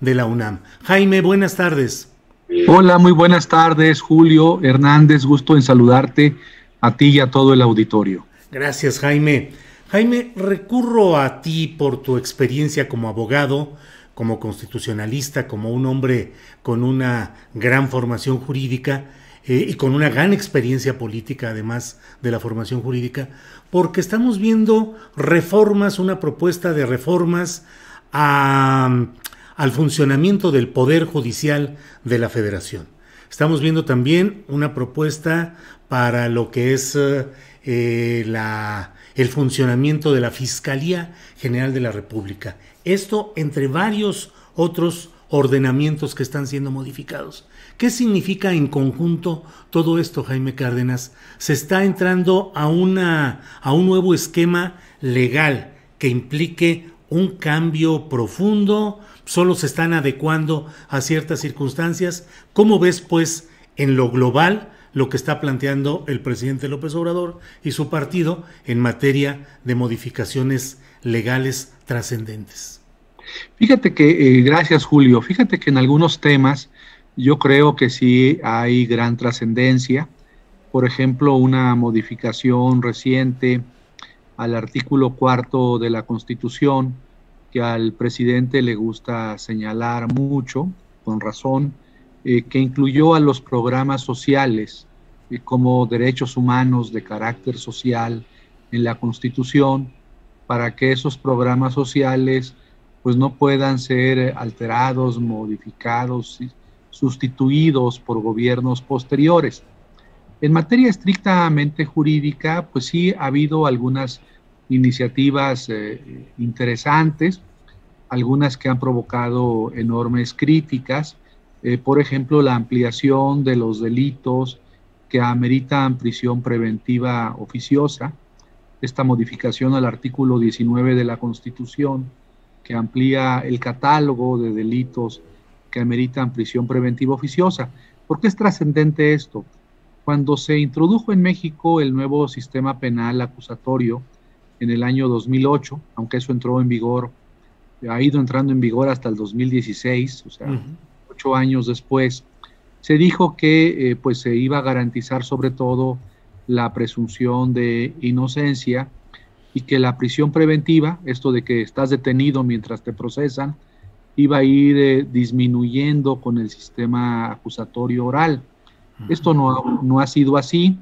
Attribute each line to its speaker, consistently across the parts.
Speaker 1: de la UNAM. Jaime, buenas tardes.
Speaker 2: Hola, muy buenas tardes, Julio Hernández, gusto en saludarte a ti y a todo el auditorio.
Speaker 1: Gracias, Jaime. Jaime, recurro a ti por tu experiencia como abogado, como constitucionalista, como un hombre con una gran formación jurídica y con una gran experiencia política, además de la formación jurídica, porque estamos viendo reformas, una propuesta de reformas al funcionamiento del Poder Judicial de la Federación. Estamos viendo también una propuesta para lo que es el funcionamiento de la Fiscalía General de la República. Esto entre varios otros ordenamientos que están siendo modificados. ¿Qué significa en conjunto todo esto, Jaime Cárdenas? Se está entrando a un nuevo esquema legal que implique un cambio profundo, solo se están adecuando a ciertas circunstancias. ¿Cómo ves, pues, en lo global lo que está planteando el presidente López Obrador y su partido en materia de modificaciones legales trascendentes?
Speaker 2: Fíjate que, gracias Julio, fíjate que en algunos temas yo creo que sí hay gran trascendencia. Por ejemplo, una modificación reciente al artículo 4 de la Constitución, que al presidente le gusta señalar mucho, con razón, que incluyó a los programas sociales como derechos humanos de carácter social en la Constitución, para que esos programas sociales pues no puedan ser alterados, modificados, sustituidos por gobiernos posteriores. En materia estrictamente jurídica, pues sí ha habido algunas iniciativas interesantes, algunas que han provocado enormes críticas, por ejemplo, la ampliación de los delitos que ameritan prisión preventiva oficiosa, esta modificación al artículo 19 de la Constitución, que amplía el catálogo de delitos que ameritan prisión preventiva oficiosa. ¿Por qué es trascendente esto? Cuando se introdujo en México el nuevo sistema penal acusatorio en el año 2008, aunque eso entró en vigor, ha ido entrando en vigor hasta el 2016, o sea, 8 años después, se dijo que pues se iba a garantizar sobre todo la presunción de inocencia y que la prisión preventiva, esto de que estás detenido mientras te procesan, iba a ir disminuyendo con el sistema acusatorio oral. Esto no ha sido así.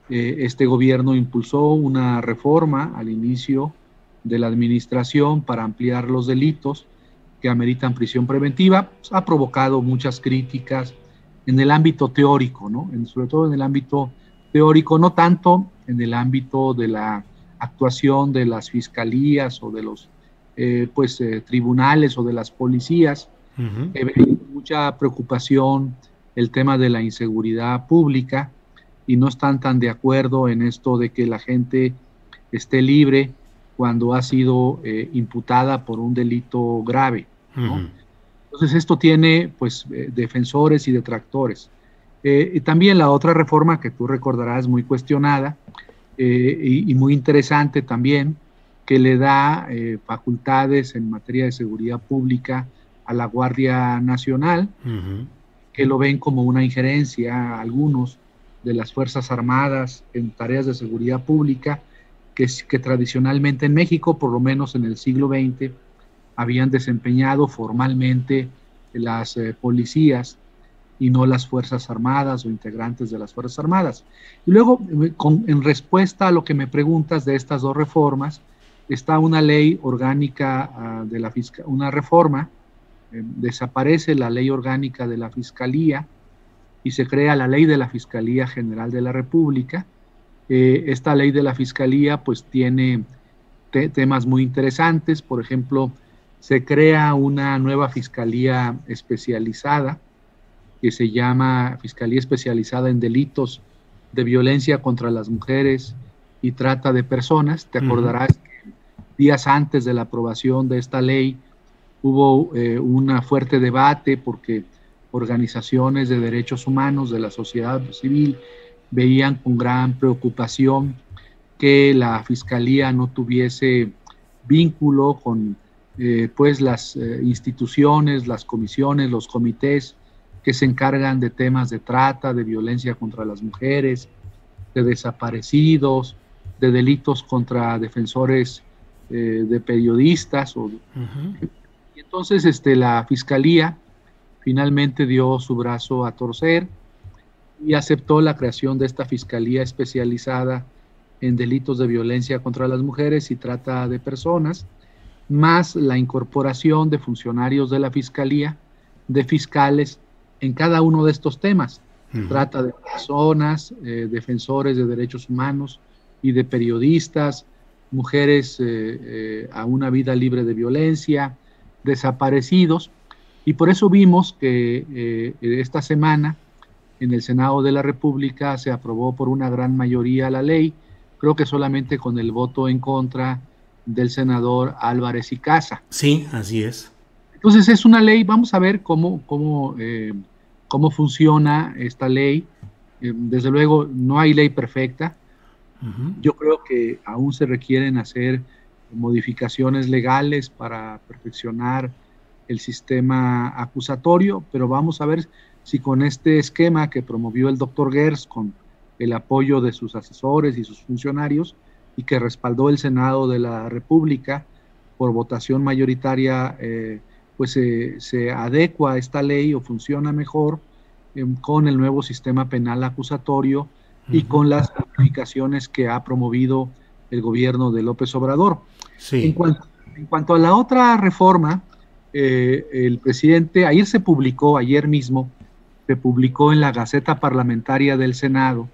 Speaker 2: Este gobierno impulsó una reforma al inicio de la administración para ampliar los delitos que ameritan prisión preventiva. Ha provocado muchas críticas en el ámbito teórico, ¿no? Sobre todo en el ámbito teórico, no tanto en el ámbito de la actuación de las fiscalías o de los tribunales o de las policías. Mucha preocupación el tema de la inseguridad pública y no están tan de acuerdo en esto de que la gente esté libre cuando ha sido imputada por un delito grave, ¿no? Entonces esto tiene pues defensores y detractores. Y también la otra reforma que tú recordarás muy cuestionada y muy interesante también, que le da facultades en materia de seguridad pública a la Guardia Nacional, que lo ven como una injerencia, algunos de las Fuerzas Armadas en tareas de seguridad pública, que tradicionalmente en México, por lo menos en el siglo XX, habían desempeñado formalmente las policías y no las Fuerzas Armadas o integrantes de las Fuerzas Armadas. Y luego, en respuesta a lo que me preguntas de estas dos reformas, está una ley orgánica de la Fiscalía, una reforma, desaparece la ley orgánica de la Fiscalía y se crea la ley de la Fiscalía General de la República. Esta ley de la Fiscalía pues tiene temas muy interesantes. Por ejemplo, se crea una nueva Fiscalía especializada que se llama Fiscalía Especializada en Delitos de Violencia contra las Mujeres y Trata de Personas. Te acordarás que días antes de la aprobación de esta ley hubo un fuerte debate porque organizaciones de derechos humanos de la sociedad civil veían con gran preocupación que la Fiscalía no tuviese vínculo con pues las instituciones, las comisiones, los comités que se encargan de temas de trata, de violencia contra las mujeres, de desaparecidos, de delitos contra defensores de periodistas. Y entonces la Fiscalía finalmente dio su brazo a torcer y aceptó la creación de esta Fiscalía especializada en delitos de violencia contra las mujeres y trata de personas, más la incorporación de funcionarios de la Fiscalía, de fiscales en cada uno de estos temas. Trata de personas, defensores de derechos humanos y de periodistas, mujeres a una vida libre de violencia, desaparecidos. Y por eso vimos que esta semana en el Senado de la República se aprobó por una gran mayoría la ley, creo que solamente con el voto en contra del senador Álvarez y Casa.
Speaker 1: Sí, así es.
Speaker 2: Entonces es una ley, vamos a ver cómo funciona esta ley. Desde luego no hay ley perfecta. Yo creo que aún se requieren hacer modificaciones legales para perfeccionar el sistema acusatorio, pero vamos a ver si con este esquema que promovió el doctor Gers, con el apoyo de sus asesores y sus funcionarios, y que respaldó el Senado de la República por votación mayoritaria, pues se adecua esta ley o funciona mejor con el nuevo sistema penal acusatorio y con las modificaciones que ha promovido el gobierno de López Obrador.
Speaker 1: Sí.
Speaker 2: En cuanto a la otra reforma, el presidente, ayer mismo, se publicó en la Gaceta Parlamentaria del Senado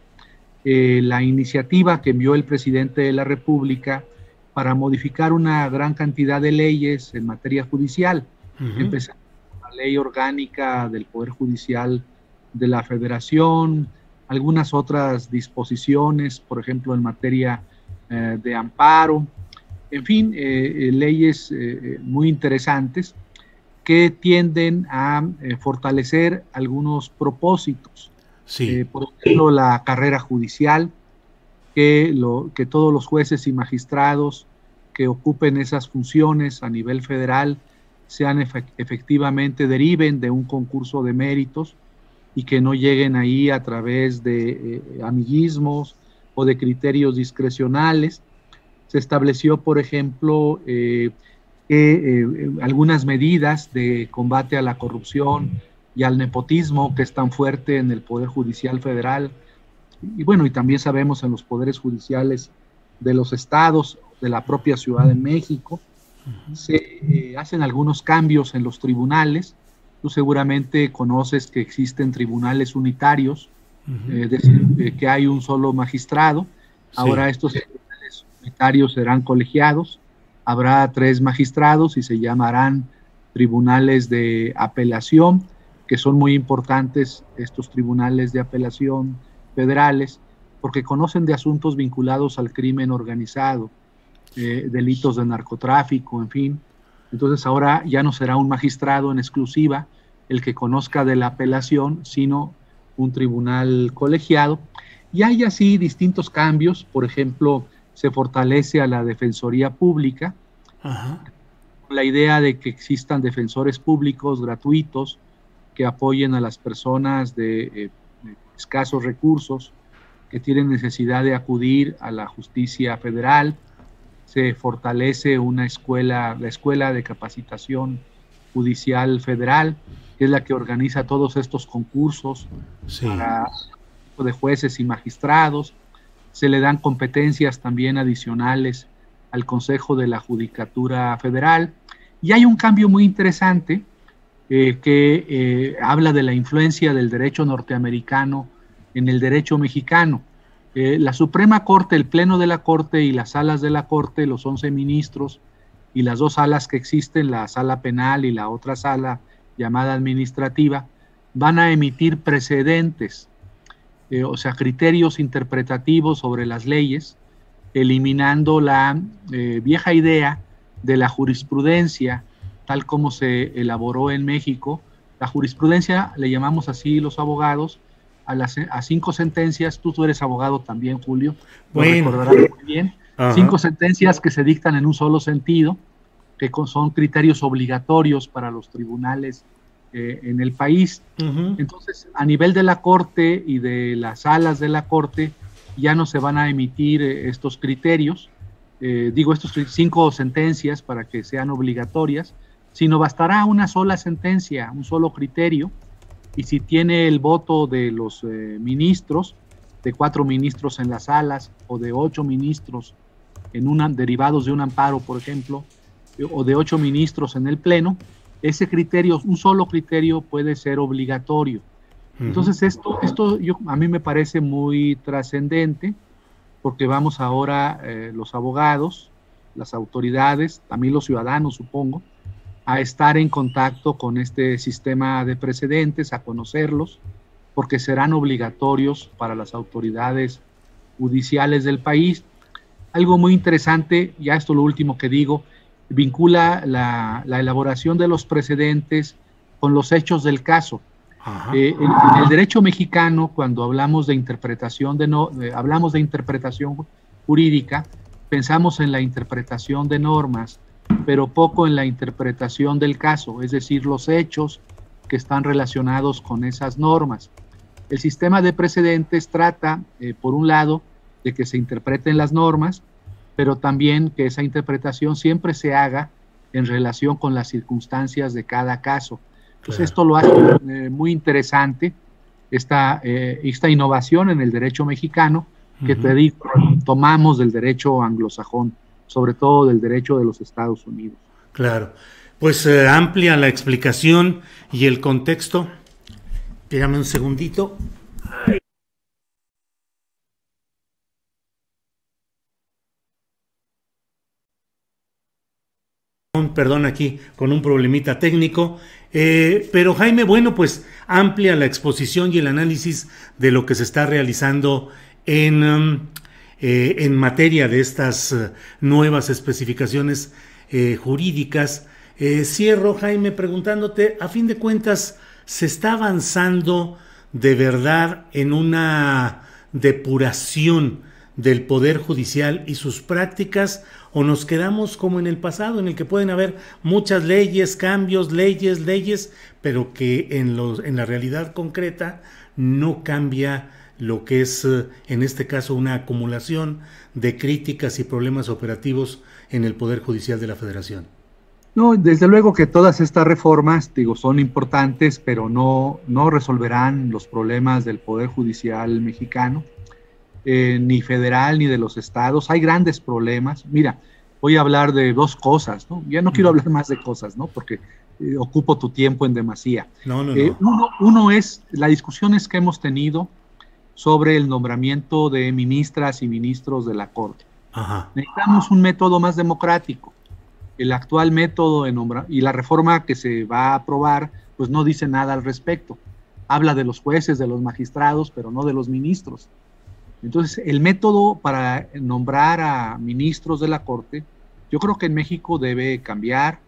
Speaker 2: la iniciativa que envió el presidente de la República para modificar una gran cantidad de leyes en materia judicial, empezando con la ley orgánica del Poder Judicial de la Federación, algunas otras disposiciones, por ejemplo, en materia de amparo, en fin, leyes muy interesantes que tienden a fortalecer algunos propósitos.
Speaker 1: Sí.
Speaker 2: Por ejemplo, la carrera judicial, que todos los jueces y magistrados que ocupen esas funciones a nivel federal sean efectivamente deriven de un concurso de méritos y que no lleguen ahí a través de amiguismos o de criterios discrecionales. Se estableció, por ejemplo, algunas medidas de combate a la corrupción y al nepotismo que es tan fuerte en el Poder Judicial Federal, y bueno, y también sabemos en los poderes judiciales de los estados, de la propia Ciudad de México. Se hacen algunos cambios en los tribunales. Tú seguramente conoces que existen tribunales unitarios, es decir, que hay un solo magistrado. Ahora estos tribunales unitarios serán colegiados, habrá 3 magistrados y se llamarán tribunales de apelación, que son muy importantes estos tribunales de apelación federales, porque conocen de asuntos vinculados al crimen organizado, delitos de narcotráfico, en fin. Entonces ahora ya no será un magistrado en exclusiva el que conozca de la apelación, sino un tribunal colegiado. Y hay así distintos cambios. Por ejemplo, se fortalece a la Defensoría Pública, la idea de que existan defensores públicos gratuitos que apoyen a las personas de escasos recursos que tienen necesidad de acudir a la justicia federal. Se fortalece la Escuela de Capacitación Judicial Federal, que es la que organiza todos estos concursos para de jueces y magistrados. Se le dan competencias también adicionales al Consejo de la Judicatura Federal. Y hay un cambio muy interesante que habla de la influencia del derecho norteamericano en el derecho mexicano. La Suprema Corte, el Pleno de la Corte y las salas de la Corte, los 11 ministros y las 2 salas que existen, la sala penal y la otra sala llamada administrativa, van a emitir precedentes, o sea, criterios interpretativos sobre las leyes, eliminando la vieja idea de la jurisprudencia tal como se elaboró en México. La jurisprudencia le llamamos así los abogados a 5 sentencias. Tú eres abogado también, Julio, lo recordarás muy bien. 5 sentencias que se dictan en un solo sentido, que son criterios obligatorios para los tribunales en el país. Entonces, a nivel de la Corte y de las salas de la Corte, ya no se van a emitir estos criterios, estos 5 sentencias para que sean obligatorias, sino bastará una sola sentencia, un solo criterio, y si tiene el voto de los ministros, de 4 ministros en las salas, o de 8 ministros derivados de un amparo, por ejemplo, o de 8 ministros en el Pleno, ese criterio, un solo criterio, puede ser obligatorio. Entonces esto a mí me parece muy trascendente, porque vamos ahora los abogados, las autoridades, también los ciudadanos, supongo, a estar en contacto con este sistema de precedentes, a conocerlos, porque serán obligatorios para las autoridades judiciales del país. Algo muy interesante, ya esto lo último que digo, vincula la elaboración de los precedentes con los hechos del caso. En el derecho mexicano, cuando hablamos de interpretación jurídica, pensamos en la interpretación de normas, pero poco en la interpretación del caso, es decir, los hechos que están relacionados con esas normas. El sistema de precedentes trata, por un lado, de que se interpreten las normas, pero también que esa interpretación siempre se haga en relación con las circunstancias de cada caso. Entonces, esto lo hace muy interesante, esta innovación en el derecho mexicano, que te digo, tomamos del derecho anglosajón, sobre todo del derecho de los Estados Unidos.
Speaker 1: Claro, pues amplia la explicación y el contexto. Espérame un segundito. Perdón, aquí con un problemita técnico, pero Jaime, bueno, pues amplia la exposición y el análisis de lo que se está realizando en materia de estas nuevas especificaciones jurídicas. Cierro, Jaime, preguntándote, a fin de cuentas, ¿se está avanzando de verdad en una depuración del Poder Judicial y sus prácticas, o nos quedamos como en el pasado, en el que pueden haber muchas leyes, cambios, leyes, pero que en la realidad concreta no cambia lo que es, en este caso, una acumulación de críticas y problemas operativos en el Poder Judicial de la Federación?
Speaker 2: No, desde luego que todas estas reformas, son importantes, pero no resolverán los problemas del Poder Judicial mexicano. Ni federal ni de los estados. Hay grandes problemas. Mira, voy a hablar de 2 cosas, ¿no? Ya no quiero hablar más de cosas, ¿no? Porque ocupo tu tiempo en demasía.
Speaker 1: No.
Speaker 2: Uno es las discusiones que hemos tenido sobre el nombramiento de ministras y ministros de la Corte. Necesitamos un método más democrático. El actual método y la reforma que se va a aprobar, pues no dice nada al respecto. Habla de los jueces, de los magistrados, pero no de los ministros. Entonces, el método para nombrar a ministros de la Corte, yo creo que en México debe cambiar.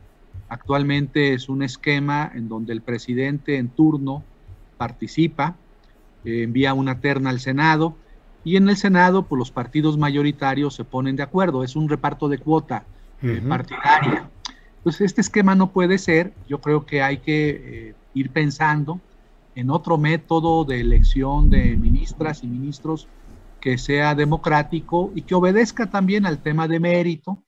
Speaker 2: Actualmente es un esquema en donde el presidente en turno participa, envía una terna al Senado, y en el Senado, pues los partidos mayoritarios se ponen de acuerdo. Es un reparto de cuota partidaria. Entonces, este esquema no puede ser. Yo creo que hay que ir pensando en otro método de elección de ministras y ministros que sea democrático y que obedezca también al tema de mérito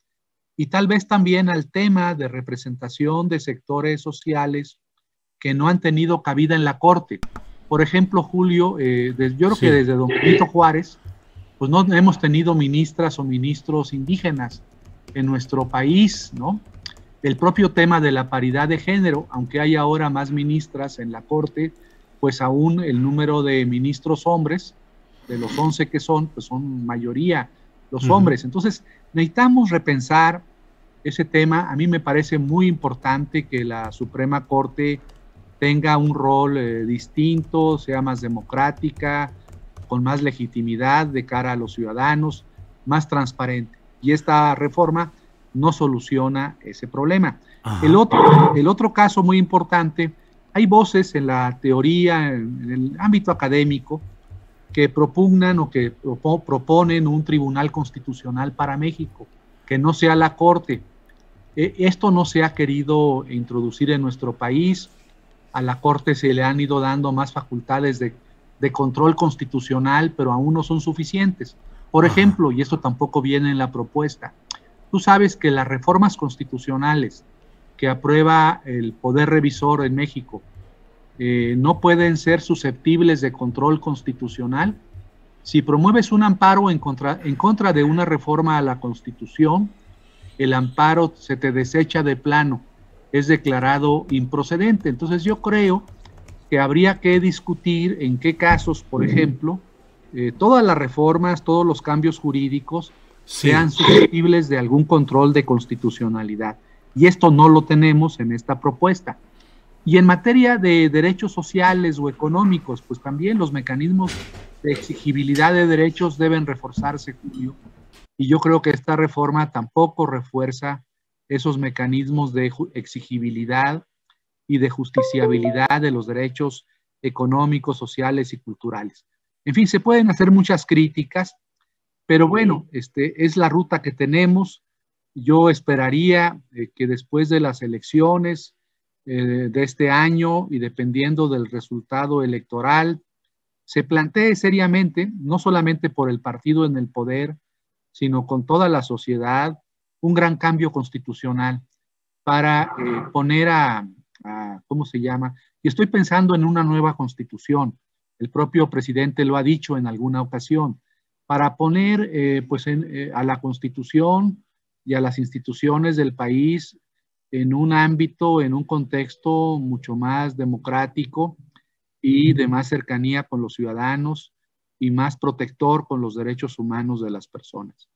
Speaker 2: y tal vez también al tema de representación de sectores sociales que no han tenido cabida en la Corte. Por ejemplo, Julio, yo creo que desde don Benito Juárez, pues no hemos tenido ministras o ministros indígenas en nuestro país, ¿no? El propio tema de la paridad de género, aunque hay ahora más ministras en la Corte, pues aún el número de ministros hombres, de los 11 que son, pues son mayoría los hombres. Entonces, necesitamos repensar ese tema. A mí me parece muy importante que la Suprema Corte tenga un rol distinto, sea más democrática, con más legitimidad de cara a los ciudadanos, más transparente. Y esta reforma no soluciona ese problema. El otro caso muy importante, hay voces en la teoría, en el ámbito académico, que propugnan o que proponen un tribunal constitucional para México, que no sea la Corte. Esto no se ha querido introducir en nuestro país. A la Corte se le han ido dando más facultades de control constitucional, pero aún no son suficientes. Por ejemplo, y esto tampoco viene en la propuesta, tú sabes que las reformas constitucionales que aprueba el Poder Revisor en México no pueden ser susceptibles de control constitucional. Si promueves un amparo en contra de una reforma a la Constitución, el amparo se te desecha de plano, es declarado improcedente. Entonces yo creo que habría que discutir en qué casos, por ejemplo, todas las reformas, todos los cambios jurídicos sean susceptibles de algún control de constitucionalidad. Y esto no lo tenemos en esta propuesta. Y en materia de derechos sociales o económicos, pues también los mecanismos de exigibilidad de derechos deben reforzarse, Julio. Y yo creo que esta reforma tampoco refuerza esos mecanismos de exigibilidad y de justiciabilidad de los derechos económicos, sociales y culturales. En fin, se pueden hacer muchas críticas, pero bueno, es la ruta que tenemos. Yo esperaría que después de las elecciones de este año y dependiendo del resultado electoral, se plantee seriamente, no solamente por el partido en el poder, sino con toda la sociedad, un gran cambio constitucional para poner ¿cómo se llama? Y estoy pensando en una nueva constitución. El propio presidente lo ha dicho en alguna ocasión, para poner a la constitución y a las instituciones del país en un ámbito, en un contexto mucho más democrático y de más cercanía con los ciudadanos y más protector con los derechos humanos de las personas.